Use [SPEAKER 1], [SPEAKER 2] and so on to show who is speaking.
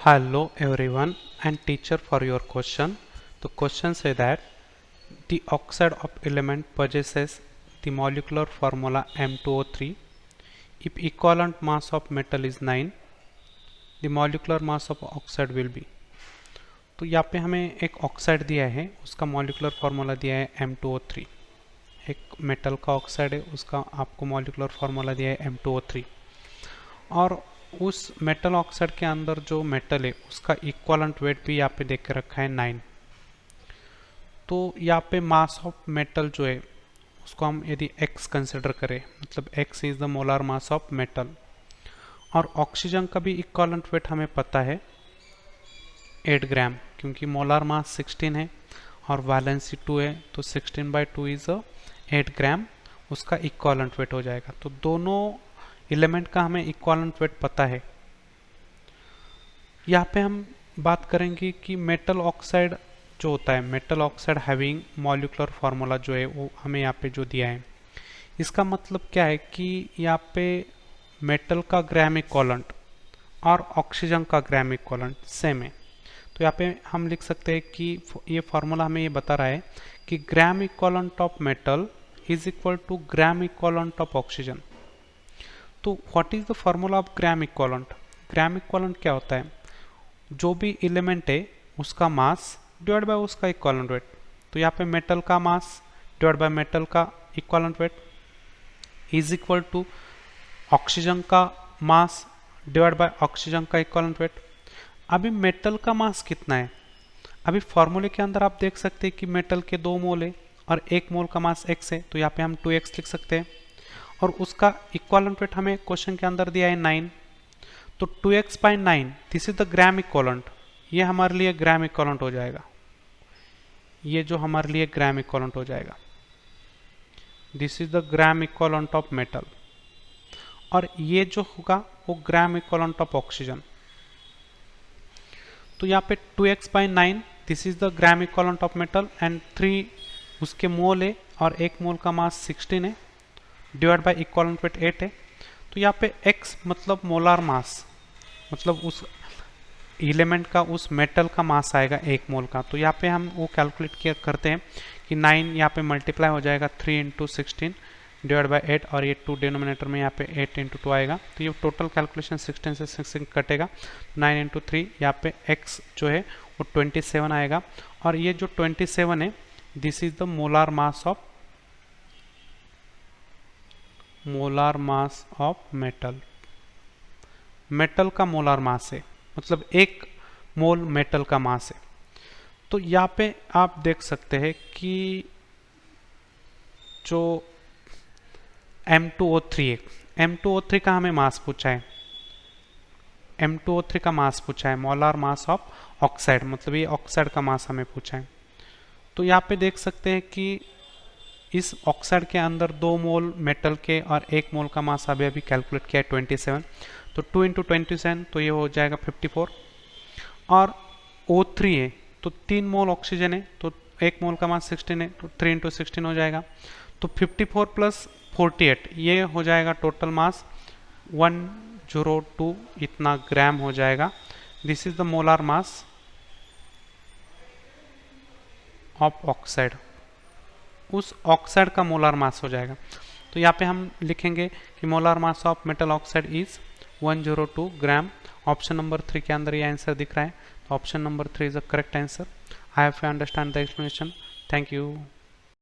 [SPEAKER 1] Hello everyone and teacher for your question. The question say that the oxide of element possesses the molecular formula M2O3. If equivalent mass of metal is 9, the molecular mass of oxide will be. तो यहाँ पे हमें एक oxide दिया है, उसका molecular formula दिया है M2O3. एक मेटल का ऑक्साइड है, उसका आपको मॉलिकुलर फार्मूला दिया है M2O3. और उस मेटल ऑक्साइड के अंदर जो मेटल है उसका इक्वलेंट वेट भी यहाँ पे देख के रखा है 9. तो यहाँ पे मास ऑफ मेटल जो है उसको हम यदि x कंसिडर करें, मतलब x is the molar mass of metal, और ऑक्सीजन का भी इक्वलेंट वेट हमें पता है 8 ग्राम, क्योंकि मोलर मास 16 है और वैलेंसी 2 है, तो 16/2 इज 8 ग्राम उसका इक्वलेंट वेट हो जाएगा. तो दोनों एलिमेंट का हमें इक्वलेंट वेट पता है. यहाँ पे हम बात करेंगे कि मेटल ऑक्साइड जो होता है, metal oxide having molecular formula जो है वो हमें यहाँ पे जो दिया है, इसका मतलब क्या है कि यहाँ पे मेटल का ग्राम इक्वलेंट और ऑक्सीजन का ग्राम इक्वलेंट सेम है. तो यहाँ पे हम लिख सकते हैं कि ये फार्मूला हमें ये बता रहा है कि gram equivalent of metal is equal to gram equivalent of oxygen. तो what is the formula of gram equivalent? Gram equivalent क्या होता है? जो भी एलिमेंट है उसका मास डिवाइड बाय उसका इक्वलेंट वेट. तो यहाँ पे मेटल का मास डिवाइड बाय मेटल का equivalent weight is equal to oxygen का मास डिवाइड बाय ऑक्सीजन का इक्वलेंट वेट. अभी मेटल का मास कितना है? अभी फॉर्मूले के अंदर आप देख सकते हैं कि मेटल के 2 मोल है और 1 मोल का मास x है, तो यहाँ पे हम 2x लिख सकते हैं. और उसका इक्वलेंट वेट हमें क्वेश्चन के अंदर दिया है 9. तो 2x/9 this is the gram equivalent. ये हमारे लिए ग्राम इक्वलेंट हो जाएगा. ये जो हमारे लिए ग्राम इक्वलेंट हो जाएगा, this is the gram equivalent of metal. और ये जो होगा वो ग्राम इक्वलेंट ऑफ ऑक्सीजन. तो यहाँ पे 2x/9 this is the gram equivalent of metal and 3 उसके मोल है और 1 मोल का मास 16 है डिवाइड बाय इक्वलेंट वेट 8 है. तो यहाँ पे x मतलब मोलार मास, मतलब उस एलिमेंट का, उस मेटल का मास आएगा 1 मोल का. तो यहाँ पे हम वो कैलकुलेट करते हैं कि 9 यहाँ पे मल्टीप्लाई हो जाएगा 3 × 16 डिवाइड बाय 8, और ये 2 डिनोमिनेटर में यहाँ पे 8 × 2 आएगा. तो ये टोटल कैलकुलेशन 16 से 16 कटेगा. 9 × 3 यहाँ पे x जो है वो 27 आएगा. और ये जो 27 है this is the molar mass of metal. Metal का मोलार मास है, मतलब 1 मोल मेटल का मास है. तो यहाँ पे आप देख सकते हैं कि जो M2O3 है, M2O3 का हमें मास पूछा है, M2O3 का मास पूछा है, मोलार मास ऑफ ऑक्साइड, मतलब ये ऑक्साइड का मास हमें पूछा है. तो यहाँ पे देख सकते हैं कि इस ऑक्साइड के अंदर 2 मोल मेटल के और 1 मोल का मास अभी कैलकुलेट किया है 27. तो 2 × 27 तो ये हो जाएगा 54. और O3 है तो 3 मोल ऑक्सीजन है, तो 1 मोल का मास 16 है, तो 3 × 16 हो जाएगा. तो 54 + 48 ये हो जाएगा टोटल मास 102 इतना ग्राम हो जाएगा. This is the molar mass of oxide. उस ऑक्साइड का मोलार मास हो जाएगा. तो यहाँ पे हम लिखेंगे कि molar mass of metal oxide is 102 gram. Option number 3 के अंदर ये आंसर दिख रहा है. तो option number 3 is the correct answer. I have to understand the explanation. Thank you.